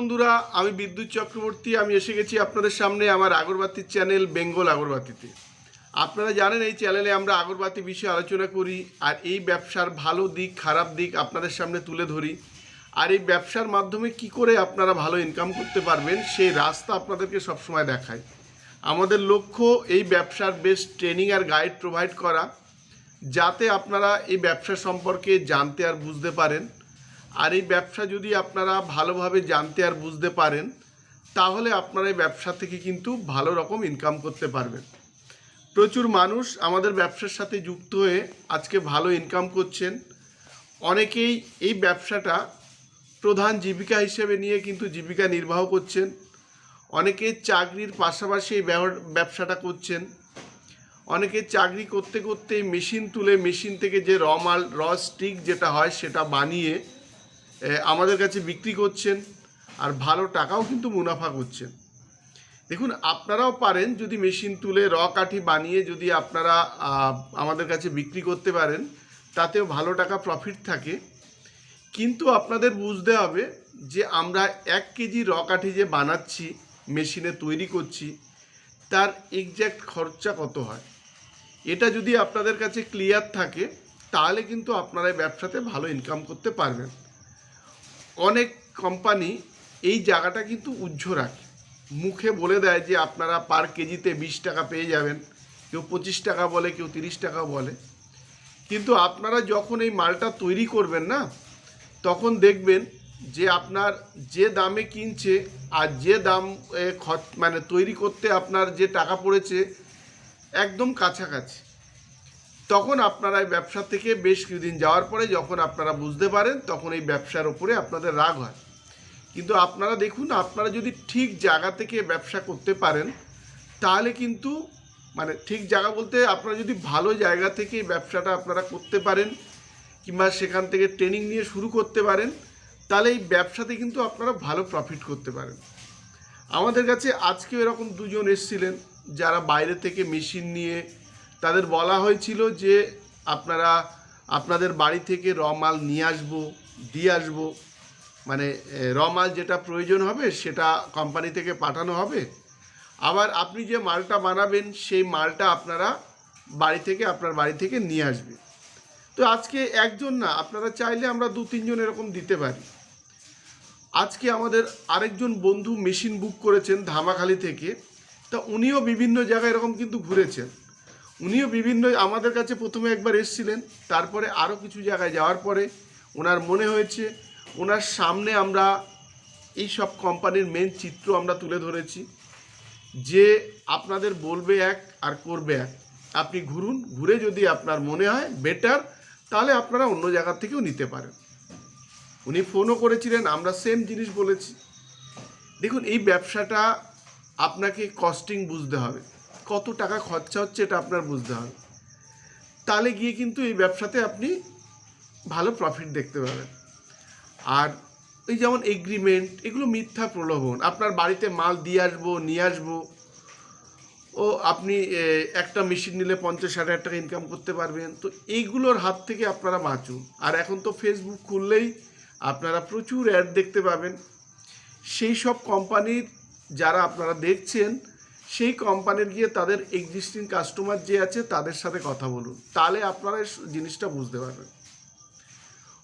বন্ধুরা, আমি বিদ্যুৎ চক্রবর্তী। আমি এসে গেছি আপনাদের সামনে আমার আগরবাতির চ্যানেল বেঙ্গল আগরবাতিতে। আপনারা জানেন এই চ্যানেলে আমরা আগরবাতি বিষয়ে আলোচনা করি আর এই ব্যবসার ভালো দিক খারাপ দিক আপনাদের সামনে তুলে ধরি। আর এই ব্যবসার মাধ্যমে কি করে আপনারা ভালো ইনকাম করতে পারবেন সেই রাস্তা আপনাদেরকে সবসময় দেখাই। আমাদের লক্ষ্য এই ব্যবসার বেস্ট ট্রেনিং আর গাইড প্রোভাইড করা, যাতে আপনারা এই ব্যবসা সম্পর্কে জানতে আর বুঝতে পারেন। আর এই ব্যবসা যদি আপনারা ভালোভাবে জানতে আর বুঝতে পারেন, তাহলে আপনারা এই ব্যবসা থেকে কিন্তু ভালো রকম ইনকাম করতে পারবেন। প্রচুর মানুষ আমাদের ব্যবসার সাথে যুক্ত হয়ে আজকে ভালো ইনকাম করছেন। অনেকেই এই ব্যবসাটা প্রধান জীবিকা হিসেবে নিয়ে কিন্তু জীবিকা নির্বাহ করছেন। অনেকে চাকরির পাশাপাশি এই ব্যবসাটা করছেন। অনেকে চাকরি করতে করতে মেশিন তুলে মেশিন থেকে যে র স্টিক যেটা হয় সেটা বানিয়ে আমাদের কাছে বিক্রি করছেন আর ভালো টাকাও কিন্তু মুনাফা করছেন। দেখুন, আপনারাও পারেন যদি মেশিন তুলে র কাঠি বানিয়ে যদি আপনারা আমাদের কাছে বিক্রি করতে পারেন, তাতেও ভালো টাকা প্রফিট থাকে। কিন্তু আপনাদের বুঝতে হবে যে আমরা 1 কেজি র কাঠি যে বানাচ্ছি, মেশিনে তৈরি করছি, তার এক্স্যাক্ট খরচা কত হয়। এটা যদি আপনাদের কাছে ক্লিয়ার থাকে, তাহলে কিন্তু আপনারা এই ব্যবসাতে ভালো ইনকাম করতে পারবেন। অনেক কোম্পানি এই জায়গাটা কিন্তু উজ্জ্ব রাখে, মুখে বলে দেয় যে আপনারা পার কেজিতে 20 টাকা পেয়ে যাবেন, কেউ 25 টাকা বলে, কেউ 30 টাকা বলে। কিন্তু আপনারা যখন এই মালটা তৈরি করবেন না, তখন দেখবেন যে আপনার যে দামে কিনছে আর যে দাম মানে তৈরি করতে আপনার যে টাকা পড়েছে একদম কাছাকাছি। তখন আপনারা এই ব্যবসা থেকে বেশ কিছুদিন যাওয়ার পরে যখন আপনারা বুঝতে পারেন, তখন এই ব্যবসার ওপরে আপনাদের রাগ হয়। কিন্তু আপনারা দেখুন, আপনারা যদি ঠিক জায়গা থেকে ব্যবসা করতে পারেন, তাহলে কিন্তু মানে ঠিক জায়গা বলতে আপনারা যদি ভালো জায়গা থেকে এই ব্যবসাটা আপনারা করতে পারেন, কিংবা সেখান থেকে ট্রেনিং নিয়ে শুরু করতে পারেন, তাহলে এই ব্যবসাতে কিন্তু আপনারা ভালো প্রফিট করতে পারেন। আমাদের কাছে আজকে এরকম 2 জন এসেছিলেন যারা বাইরে থেকে মেশিন নিয়ে, তাদের বলা হয়েছিল যে আপনারা আপনাদের বাড়ি থেকে র মাল নিয়ে আসবো, দিয়ে আসবো, মানে র মাল যেটা প্রয়োজন হবে সেটা কোম্পানি থেকে পাঠানো হবে, আবার আপনি যে মালটা বানাবেন সেই মালটা আপনারা আপনার বাড়ি থেকে নিয়ে আসবে। তো আজকে একজন না, আপনারা চাইলে আমরা 2-3 জন এরকম দিতে পারি। আজকে আমাদের আরেকজন বন্ধু মেশিন বুক করেছেন ধামাখালি থেকে, তা উনিও বিভিন্ন জায়গায় এরকম কিন্তু ঘুরেছেন। উনিও বিভিন্ন আমাদের কাছে প্রথমে একবার এসেছিলেন, তারপরে আরও কিছু জায়গায় যাওয়ার পরে ওনার মনে হয়েছে, ওনার সামনে আমরা এই সব কোম্পানির মেন চিত্র আমরা তুলে ধরেছি যে আপনাদের বলবে এক আর করবে এক। আপনি ঘুরুন, ঘুরে যদি আপনার মনে হয় বেটার, তাহলে আপনারা অন্য জায়গা থেকেও নিতে পারেন। উনি ফোনও করেছিলেন, আমরা সেম জিনিস বলেছি। দেখুন, এই ব্যবসাটা আপনাকে কস্টিং বুঝতে হবে, কত টাকা খরচা হচ্ছে এটা আপনার বুঝতে হবে। তাহলে গিয়ে কিন্তু এই ব্যবসাতে আপনি ভালো প্রফিট দেখতে পাবেন। আর এই যেমন এগ্রিমেন্ট, এগুলো মিথ্যা প্রলোভন। আপনার বাড়িতে মাল দিয়ে আসবো, নিয়ে আসবো, ও আপনি একটা মেশিন নিলে 50-60 টাকা ইনকাম করতে পারবেন। তো এইগুলোর হাত থেকে আপনারা বাঁচুন। আর এখন তো ফেসবুক খুললেই আপনারা প্রচুর অ্যাড দেখতে পাবেন। সেই সব কোম্পানির যারা আপনারা দেখছেন, সেই কোম্পানির গিয়ে তাদের এক্সিস্টিং কাস্টমার যে আছে তাদের সাথে কথা বলুন, তাহলে আপনারা জিনিসটা বুঝতে পারবেন।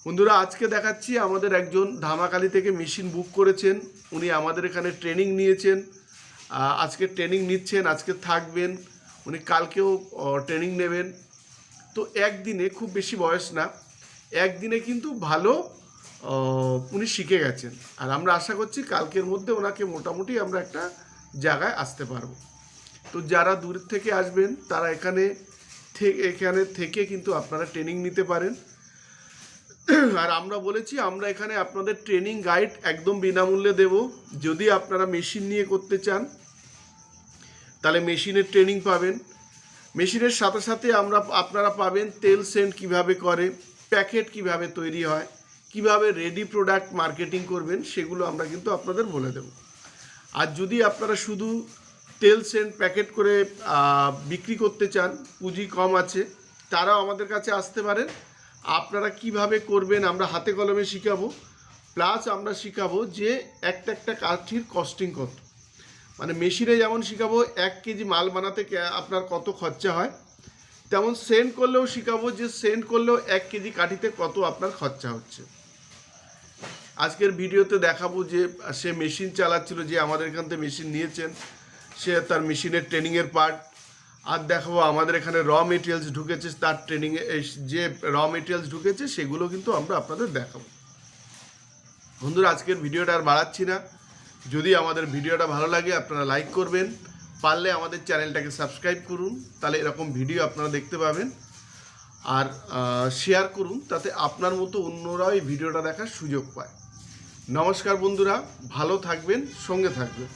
বন্ধুরা, আজকে দেখাচ্ছি আমাদের একজন ধামাখালি থেকে মেশিন বুক করেছেন। উনি আমাদের এখানে ট্রেনিং নিয়েছেন, আজকে ট্রেনিং নিচ্ছেন, আজকে থাকবেন, উনি কালকেও ট্রেনিং নেবেন। তো একদিনে, খুব বেশি বয়স না, একদিনে কিন্তু ভালো উনি শিখে গেছেন। আর আমরা আশা করছি কালকের মধ্যে ওনাকে মোটামুটি আমরা একটা জায়গায় আসতে পারবো। তো যারা দূর থেকে আসবেন তারা এখানে থেকে কিন্তু আপনারা ট্রেনিং নিতে পারেন। আর আমরা বলেছি, আমরা এখানে আপনাদের ট্রেনিং গাইড একদম বিনামূল্যে দেব। যদি আপনারা মেশিন নিয়ে করতে চান, তাহলে মেশিনের ট্রেনিং পাবেন। মেশিনের সাথে সাথে আপনারা পাবেন তেল সেন্ট কীভাবে করে, প্যাকেট কিভাবে তৈরি হয়, কিভাবে রেডি প্রোডাক্ট মার্কেটিং করবেন, সেগুলো আমরা কিন্তু আপনাদের বলে দেব। আর যদি আপনারা শুধু তেল সেন্ট প্যাকেট করে বিক্রি করতে চান, পুঁজি কম আছে, তারাও আমাদের কাছে আসতে পারেন। আপনারা কিভাবে করবেন আমরা হাতে কলমে শিখাবো। প্লাস আমরা শিখাবো যে একটা একটা কাঠির কস্টিং কত, মানে মেশিনে যেমন শিখাবো 1 কেজি মাল বানাতে আপনার কত খরচা হয়, তেমন সেন্ড করলেও শিখাবো যে সেন্ড করলেও 1 কেজি কাঠিতে কত আপনার খরচা হচ্ছে। আজকের ভিডিওতে দেখাবো যে সে মেশিন চালাচ্ছিল, যে আমাদের এখান থেকে মেশিন নিয়েছেন, সে তার মেশিনের ট্রেনিংয়ের পার্ট। আর দেখাবো আমাদের এখানে র মেটেরিয়ালস ঢুকেছে, তার ট্রেনিংয়ে যে র মেটেরিয়ালস ঢুকেছে সেগুলো কিন্তু আমরা আপনাদের দেখাবো। বন্ধুরা, আজকের ভিডিওটা আর বাড়াচ্ছি না। যদি আমাদের ভিডিওটা ভালো লাগে আপনারা লাইক করবেন, পারলে আমাদের চ্যানেলটাকে সাবস্ক্রাইব করুন, তাহলে এরকম ভিডিও আপনারা দেখতে পাবেন। আর শেয়ার করুন, তাতে আপনার মতো অন্যরাও এই ভিডিওটা দেখার সুযোগ পায়। নমস্কার বন্ধুরা, ভালো থাকবেন, সঙ্গে থাকবেন।